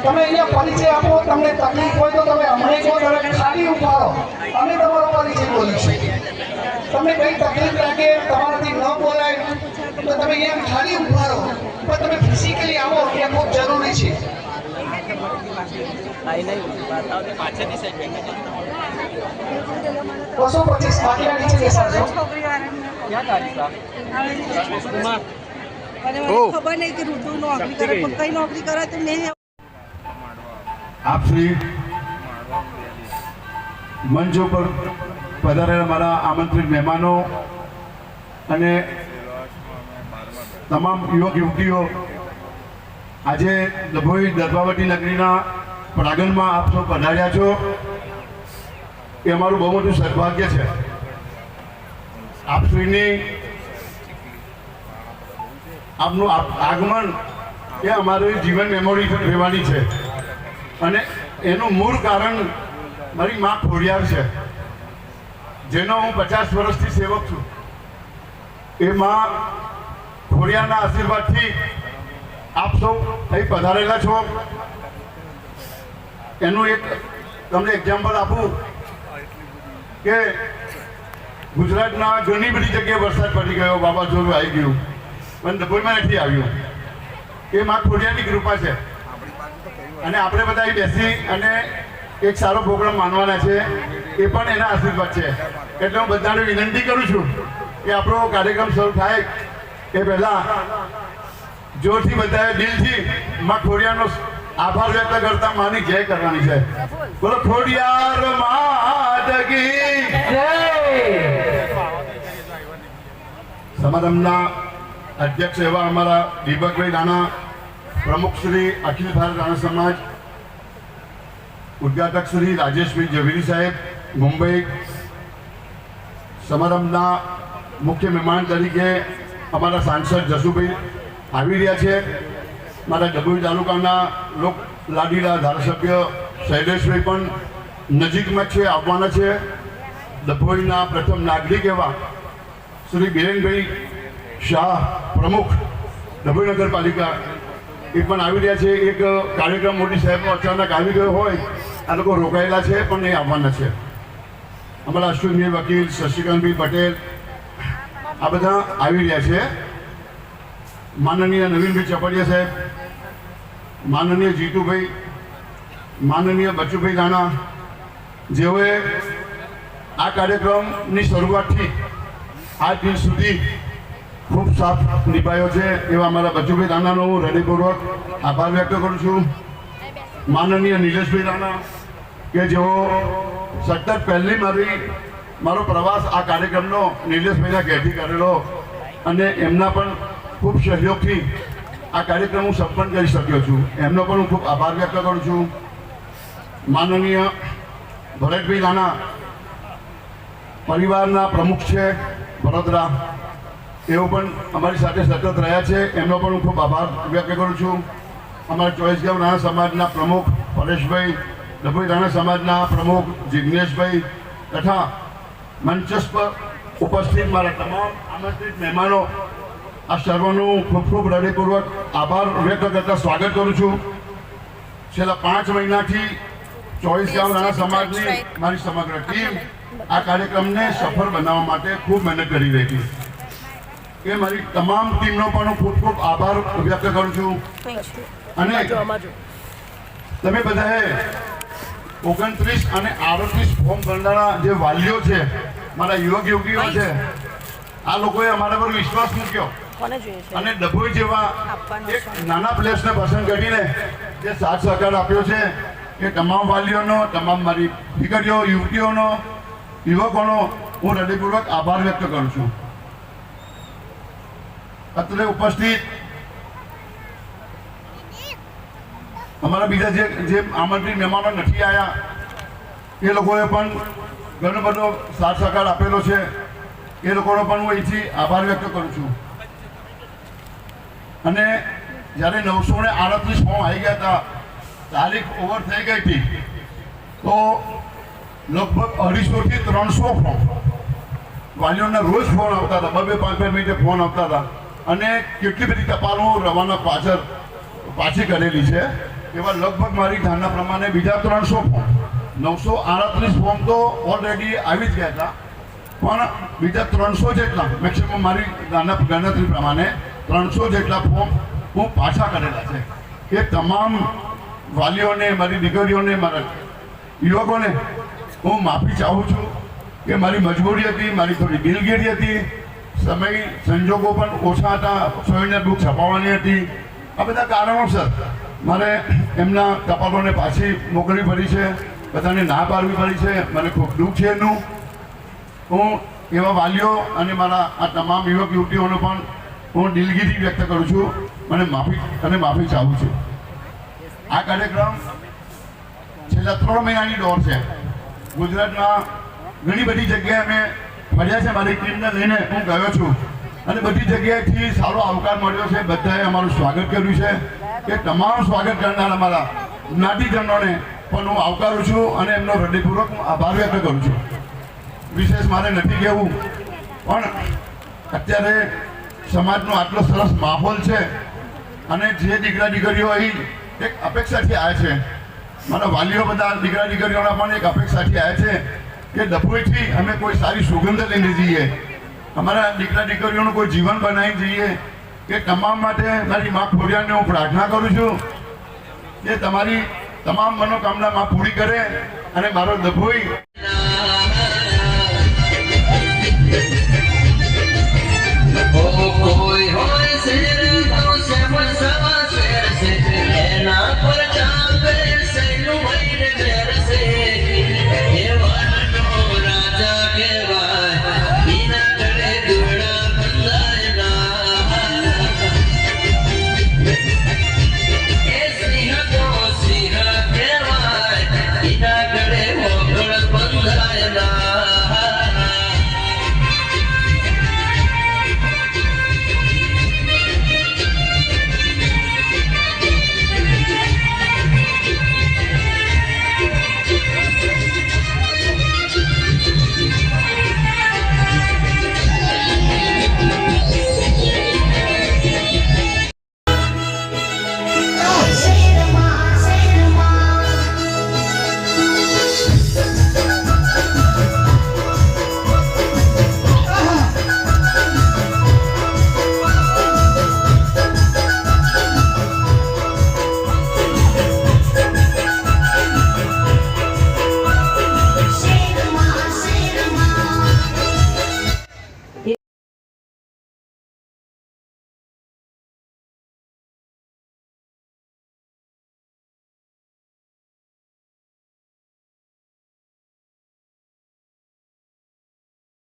તમે અહીંયા પરિચય આપો, તમને તકલીફ હોય તો તમે અમને કહો, તમે ખાલી ઉભા રહો, અમે તમારો પરિચય બોલીશું. તમને કઈ તકલીફ લાગે, તમારાથી ન બોલાય તો તમે અહીંયા ખાલી ઉભા રહો, પણ તમે ફિઝિકલી આવો એ ખૂબ જરૂરી છે. 225 બાકીના નીચે બેસાડજો. ખબર નહીં કે ઋતુ નોકરી કરે, પણ કઈ નોકરી કરે તો નહીં. આપ શ્રી મંચ ઉપર પધારેલા મારા આમંત્રિત મહેમાનો અને તમામ યુવક યુવતીઓ, આજે ડભોઈ દર્ભાવતી નગરીના પ્રાંગણમાં આપ સૌ પધાર્યા છો એ અમારું બહુ મોટું સદભાગ્ય છે. આપશ્રીની આપનું આગમન એ અમારી જીવન મેમોરી રહેવાની છે અને એનું મૂળ કારણ મારી મા ખોડિયાર છે, જેનો હું 50 વર્ષથી સેવક છું. એ મા ખોડિયારના આશીર્વાદથી આપ સૌ અહીં પધારેલા છો. એનું એક તમને એક્ઝામ્પલ આપું કે ગુજરાતના ઘણી બધી જગ્યાએ વરસાદ પડી ગયો, વાવાઝોડું આવી ગયું, પણ ડભોઈમાં નથી આવ્યું. એ મા ખોડિયારની કૃપા છે અને આપણે બધા અહીં બેસી અને એક સારો પ્રોગ્રામ માનવાના છે, એ પણ એના આશીર્વાદ છે. એટલે હું બધાને વિનંતી કરું છું કે આપણો કાર્યક્રમ શરૂ થાય એ પહેલાં જોરથી બધાએ દિલથી મા ખોડિયારનો આભાર વ્યક્ત કરતા માની જય કરવાની છે. બોલો ખોડિયાર માત કી જય. સમારંભના અધ્યક્ષ એવા અમારા દીપકભાઈ રાણા, પ્રમુખ શ્રી અખિલ ભારત રાણા સમાજ, ઉદ્ઘાટક શ્રી રાજેશભાઈ ઝવેરી સાહેબ મુંબઈ, સમારંભના મુખ્ય મહેમાન તરીકે અમારા સાંસદ જસુભાઈ આવી રહ્યા છે. મારા ડભોઈ તાલુકાના લોક લાડીલા ધારાસભ્ય શૈલેષભાઈ પણ નજીકમાં છે, આવવાના છે. ડભોઈના પ્રથમ નાગરિક એવા શ્રી બિરેનભાઈ શાહ, પ્રમુખ ડભોઈ નગરપાલિકા, એ પણ આવી રહ્યા છે. એક કાર્યક્રમ મોટી સાહેબનો અચાનક આવી ગયો હોય, આ લોકો રોકાયેલા છે પણ એ આવવાના છે. અમારા અશ્વિનભાઈ વકીલ, શશિકાંતભાઈ પટેલ, આ બધા આવી રહ્યા છે. માનનીય નવીનભાઈ ચપડિયા સાહેબ, માનનીય જીતુભાઈ, માનનીય બચુભાઈ રાણા, જેઓએ આ કાર્યક્રમની શરૂઆતથી આજ દિન સુધી ખૂબ સાથ નિભાવ્યો છે. એવા અમારા બચુભાઈ રાણાનો હું હૃદયપૂર્વક આભાર વ્યક્ત કરું છું. માનનીય નિલેશભાઈ રાણા કે જેઓ સતત પહેલી મારો પ્રવાસ આ કાર્યક્રમનો નિલેશભાઈના ઘેરથી કરેલો અને એમના પણ ખૂબ સહયોગથી આ કાર્યક્રમ હું સંપન્ન કરી શક્યો છું. એમનો પણ હું ખૂબ આભાર વ્યક્ત કરું છું. માનનીય ભરતભાઈ રાણા પરિવારના પ્રમુખ છે વડોદરા, એઓ પણ અમારી સાથે સતત રહ્યા છે, એમનો પણ હું ખૂબ આભાર વ્યક્ત કરું છું. અમારા ચોઈસગામ રાણા સમાજના પ્રમુખ પરેશભાઈ, ડભોઈ રાણા સમાજના પ્રમુખ જિજ્ઞેશભાઈ તથા મંચસ્થ પર ઉપસ્થિત મારા તમામ આમંત્રિત મહેમાનો, આ સર્વનું ખૂબ ખૂબ હૃદયપૂર્વક આભાર વ્યક્ત કરતા સ્વાગત કરું છું. છેલ્લા 5 મહિનાથી ચોઈસગામ રાણા સમાજની મારી સમગ્ર ટીમ આ કાર્યક્રમને સફળ બનાવવા માટે ખૂબ મહેનત કરી રહી હતી. એ મારી તમામ ટીમનો પણ હું ખૂબ ખૂબ આભાર વ્યક્ત કરું છું. અને તમે બધાએ 29 અને 38 ફોર્મ ભરનારા જે વાલીઓ છે, મારા યુવક યુવતીઓ છે, આ લોકોએ અમારા પર વિશ્વાસ મૂક્યો અને ડભોઈ જેવા એક નાના પ્લેસને પસંદ કરીને જે સાથ સહકાર આપ્યો છે, એ તમામ વાલીઓનો, તમામ મારી દીકરીઓ, યુવતીઓનો, યુવકોનો હું હૃદયપૂર્વક આભાર વ્યક્ત કરું છું. અત્રે ઉપસ્થિત અમારા બીજા જે આમંત્રિત મહેમાનો નથી આવ્યા, એ લોકોએ પણ ઘણો બધો સાથ સહકાર આપેલો છે. એ લોકોનો પણ હું અહીંથી આભાર વ્યક્ત કરું છું. અને જ્યારે 938 ફોર્મ આવી ગયા હતા, તારીખ ઓવર થઈ ગઈ હતી, તો લગભગ 250 થી 300 ફોર્મ વાલીઓના રોજ ફોન આવતા હતા, 2-5 મિનિટે ફોન આવતા હતા. અને કેટલી બધી ટપાલો રવાના પાછી કરેલી છે. એવા લગભગ મારી ધારણા પ્રમાણે બીજા 300 ફોર્મ 938 ફોર્મ તો ઓલરેડી આવી જ ગયા હતા, પણ બીજા 300 જેટલા મેક્સિમમ મારી ગણતરી પ્રમાણે 300 જેટલા ફોર્મ હું પાછા કરેલા છે. એ તમામ વાલીઓને, મારી દીકરીઓને, મારા યુવકોને હું માફી ચાહું છું કે મારી મજબૂરી હતી, મારી થોડી દિલગીરી હતી, સમય સંજોગો પણ ઓછા હતા, સોયને બુક છપાવવાની હતી. આ બધા કારણોસર મારે એમના ટપાલોને પાછી મોકલવી પડી છે, બધાને ના પાડવી પડી છે. મને ખૂબ દુઃખ છે એનું. હું એવા વાલીઓ અને મારા આ તમામ યુવક યુવતીઓનો પણ હું દિલગીરી વ્યક્ત કરું છું, મને માફી ચાહું છું. આ કાર્યક્રમ છેલ્લા 3 મહિનાની દોર છે. ગુજરાતમાં ઘણી બધી જગ્યાએ અમે ફર્યા છે, મારી ટીમને લઈને હું ગયો છું અને બધી જગ્યાએથી સારો આવકાર મળ્યો છે. બધાએ અમારું સ્વાગત કર્યું છે. એ તમામ સ્વાગત કરનાર અમારા જ્ઞાતિજનોને પણ હું આવકારું છું અને એમનો હૃદયપૂર્વક હું આભાર વ્યક્ત કરું છું. વિશેષ મારે નથી કહેવું, પણ અત્યારે સમાજનો આટલો સરસ માહોલ છે અને જે દીકરા દીકરીઓ અહીં એક અપેક્ષાથી આવ્યા છે, મારા વાલીઓ બધા દીકરા દીકરીઓના પણ એક અપેક્ષાથી આવ્યા છે કે ડભોઈથી અમે કોઈ સારી સુગંધ લઈને જઈએ, અમારા દીકરા દીકરીઓનું કોઈ જીવન બનાવી જઈએ. કે તમામ માટે મારી મા ખોડિયારને હું પ્રાર્થના કરું છું કે તમારી તમામ મનોકામના માં પૂરી કરે અને મારો ડભોઈ